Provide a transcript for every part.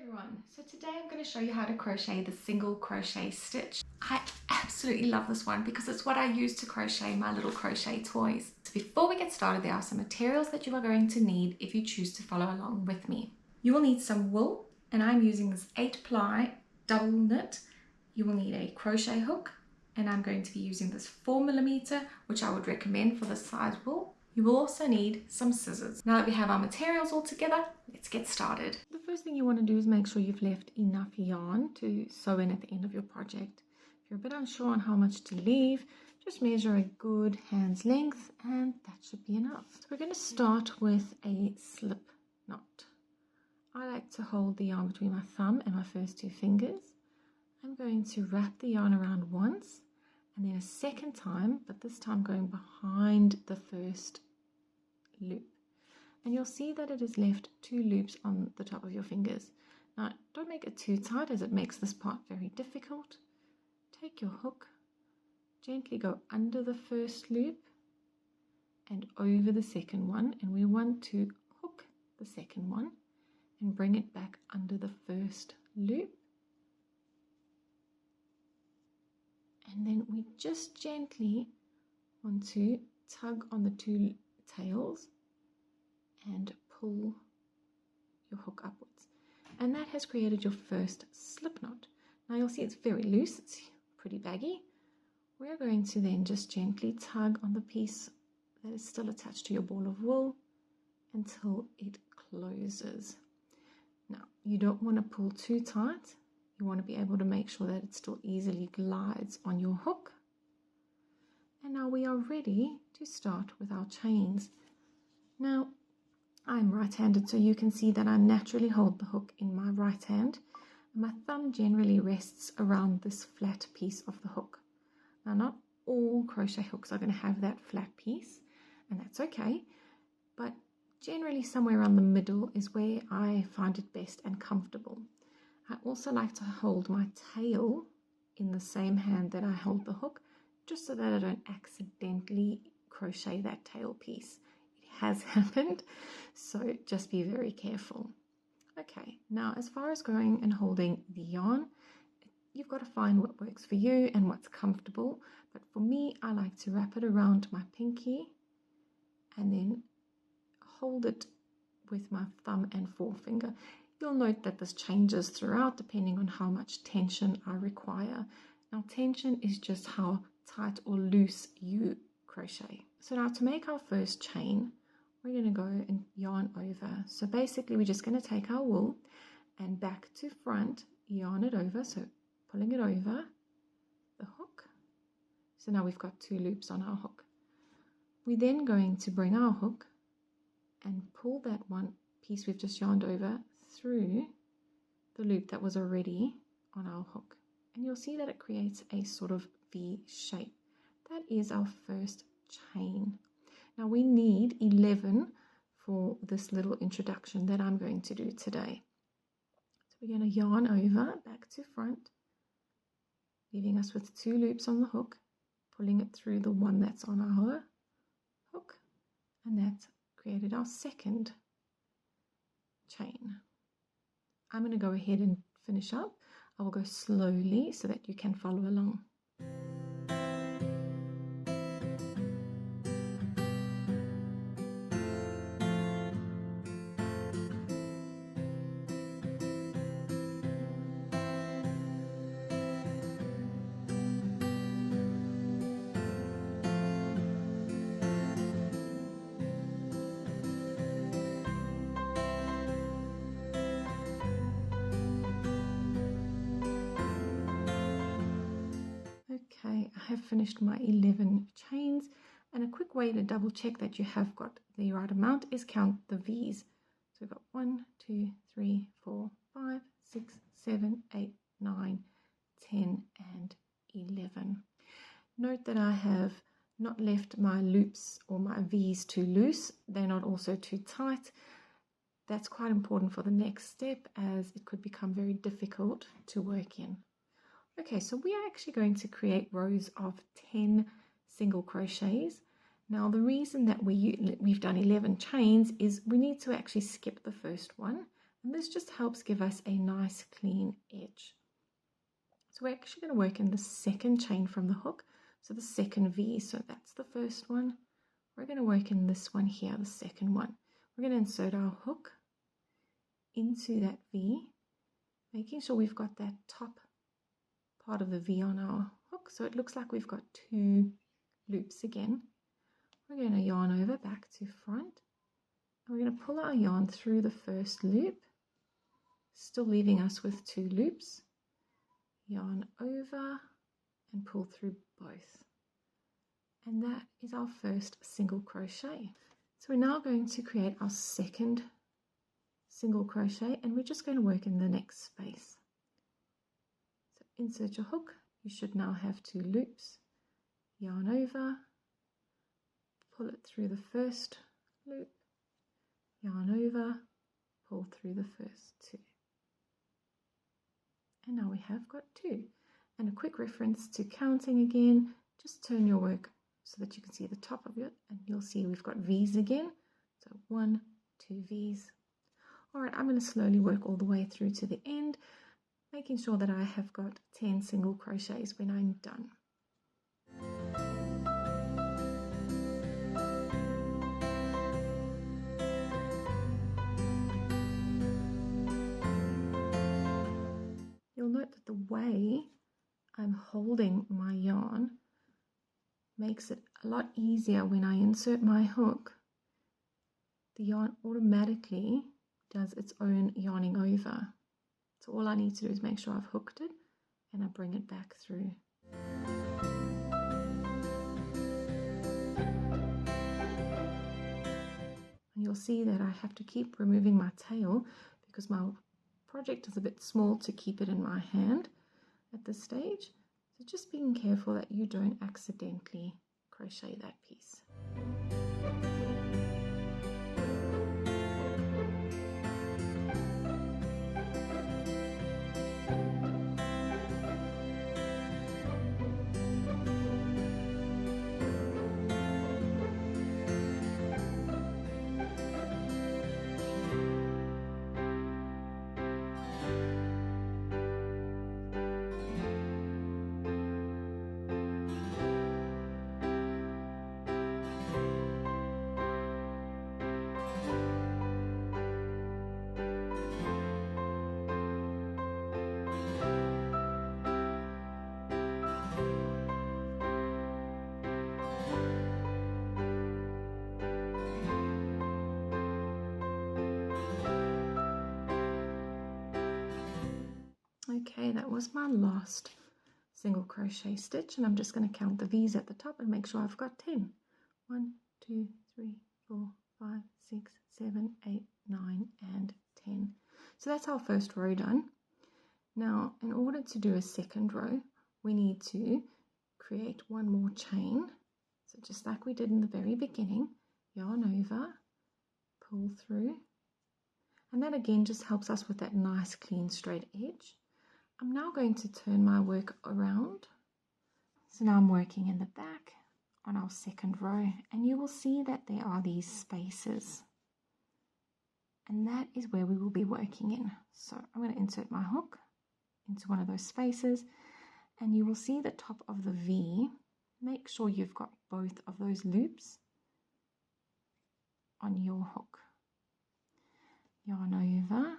Everyone, so today I'm going to show you how to crochet the single crochet stitch. I absolutely love this one because it's what I use to crochet my little crochet toys. So before we get started, there are some materials that you are going to need if you choose to follow along with me. You will need some wool, and I'm using this 8-ply double knit. You will need a crochet hook, and I'm going to be using this 4mm, which I would recommend for this size wool. You will also need some scissors. Now that we have our materials all together, let's get started. The first thing you want to do is make sure you've left enough yarn to sew in at the end of your project. If you're a bit unsure on how much to leave, just measure a good hand's length and that should be enough. So we're going to start with a slip knot. I like to hold the yarn between my thumb and my first two fingers. I'm going to wrap the yarn around once and then a second time, but this time going behind the first loop. And you'll see that it has left 2 loops on the top of your fingers. Now, don't make it too tight as it makes this part very difficult. Take your hook, gently go under the first loop and over the second one, and we want to hook the second one and bring it back under the first loop. And then we just gently want to tug on the 2 tails and pull your hook upwards. And that has created your first slip knot. Now you'll see it's very loose, it's pretty baggy. We're going to then just gently tug on the piece that is still attached to your ball of wool until it closes. Now you don't want to pull too tight. You want to be able to make sure that it still easily glides on your hook. And now we are ready to start with our chains. Now, I'm right-handed, so you can see that I naturally hold the hook in my right hand. And my thumb generally rests around this flat piece of the hook. Now, not all crochet hooks are going to have that flat piece, and that's okay. But generally somewhere around the middle is where I find it best and comfortable. I also like to hold my tail in the same hand that I hold the hook, just so that I don't accidentally crochet that tail piece. It has happened, so just be very careful. Okay, now as far as going and holding the yarn, you've got to find what works for you and what's comfortable. But for me, I like to wrap it around my pinky and then hold it with my thumb and forefinger. You'll note that this changes throughout depending on how much tension I require. Now, tension is just how tight or loose you crochet. So now to make our first chain, we're going to go and yarn over. So basically we're just going to take our wool and back to front, yarn it over, so pulling it over the hook. So now we've got 2 loops on our hook. We're then going to bring our hook and pull that one piece we've just yarned over through the loop that was already on our hook, and you'll see that it creates a sort of V shape. That is our first chain. Now we need 11 for this little introduction that I'm going to do today. So we're going to yarn over back to front, leaving us with 2 loops on the hook, pulling it through the one that's on our hook, and that created our second chain. I'm going to go ahead and finish up. I will go slowly so that you can follow along. Okay, I have finished my 11 chains, and a quick way to double check that you have got the right amount is count the V's. So we've got 1, 2, 3, 4, 5, 6, 7, 8, 9, 10 and 11. Note that I have not left my loops or my V's too loose. They're not also too tight. That's quite important for the next step, as it could become very difficult to work in. Okay, so we are actually going to create rows of 10 single crochets. Now the reason that we've done 11 chains is we need to actually skip the first one And this just helps give us a nice clean edge. So we're actually going to work in the second chain from the hook, so the second V. So that's the first one. We're going to work in this one here, the second one. We're going to insert our hook into that V, making sure we've got that top part of the V on our hook, so it looks like we've got 2 loops again. We're going to yarn over back to front, and we're going to pull our yarn through the first loop, still leaving us with 2 loops. Yarn over and pull through both. And that is our first single crochet. So we're now going to create our second single crochet, and we're just going to work in the next space. So insert your hook. You should now have 2 loops. Yarn over, pull it through the first loop, yarn over, pull through the first 2. And now we have got 2. And a quick reference to counting again, just turn your work so that you can see the top of it, and you'll see we've got V's again. So 1, 2 V's. All right, I'm going to slowly work all the way through to the end, making sure that I have got 10 single crochets when I'm done. You'll note that the way I'm holding my yarn makes it a lot easier when I insert my hook. The yarn automatically does its own yarning over. So all I need to do is make sure I've hooked it and I bring it back through. And you'll see that I have to keep removing my tail because my project is a bit small to keep it in my hand at this stage. So just being careful that you don't accidentally crochet that piece. Okay, that was my last single crochet stitch, and I'm just going to count the V's at the top and make sure I've got 10. 1, 2, 3, 4, 5, 6, 7, 8, 9, and 10. So that's our first row done. Now, in order to do a second row, we need to create one more chain. So just like we did in the very beginning, yarn over, pull through, and that again just helps us with that nice clean straight edge. I'm now going to turn my work around. So now I'm working in the back on our second row, and you will see that there are these spaces, and that is where we will be working in. So I'm going to insert my hook into one of those spaces, and you will see the top of the V. Make sure you've got both of those loops on your hook. Yarn over.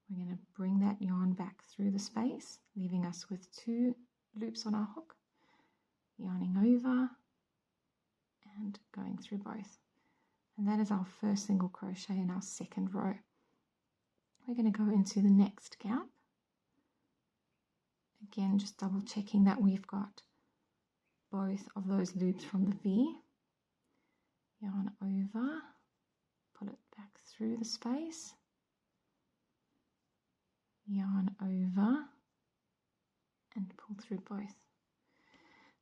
We're going to bring that yarn back through the space, leaving us with 2 loops on our hook, yarning over and going through both. And that is our first single crochet in our second row. We're going to go into the next gap. Again, just double checking that we've got both of those loops from the V. Yarn over, pull it back through the space. Yarn over and pull through both.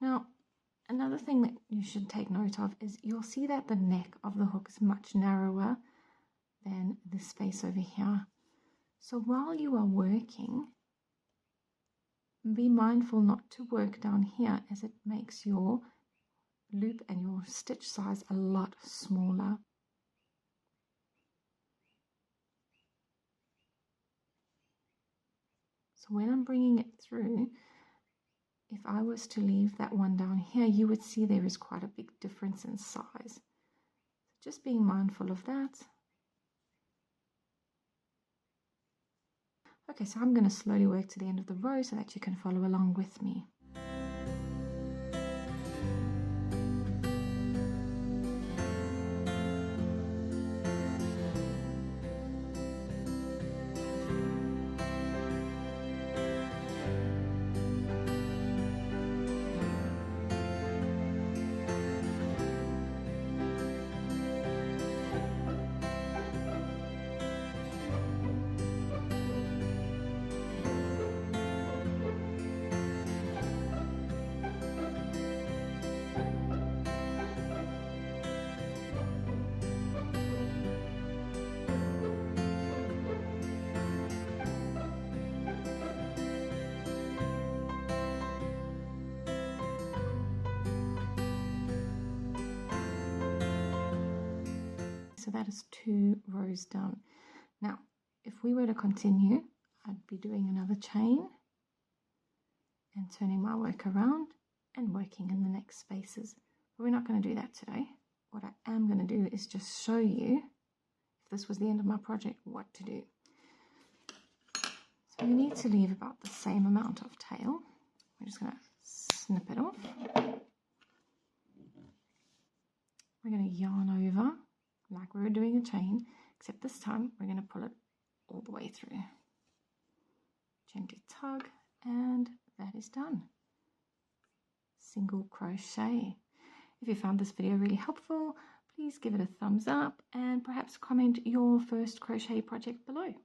Now, another thing that you should take note of is you'll see that the neck of the hook is much narrower than this space over here. So while you are working, be mindful not to work down here, as it makes your loop and your stitch size a lot smaller. So when I'm bringing it through, if I was to leave that one down here, you would see there is quite a big difference in size. So just being mindful of that. Okay, so I'm going to slowly work to the end of the row so that you can follow along with me. So that is 2 rows done. Now, if we were to continue, I'd be doing another chain and turning my work around and working in the next spaces. But we're not going to do that today. What I am going to do is just show you, if this was the end of my project, what to do. So you need to leave about the same amount of tail. We're just going to snip it off. We're going to yarn over like we were doing a chain, except this time we're going to pull it all the way through. Gently tug, and that is done. Single crochet. If you found this video really helpful, please give it a thumbs up and perhaps comment your first crochet project below.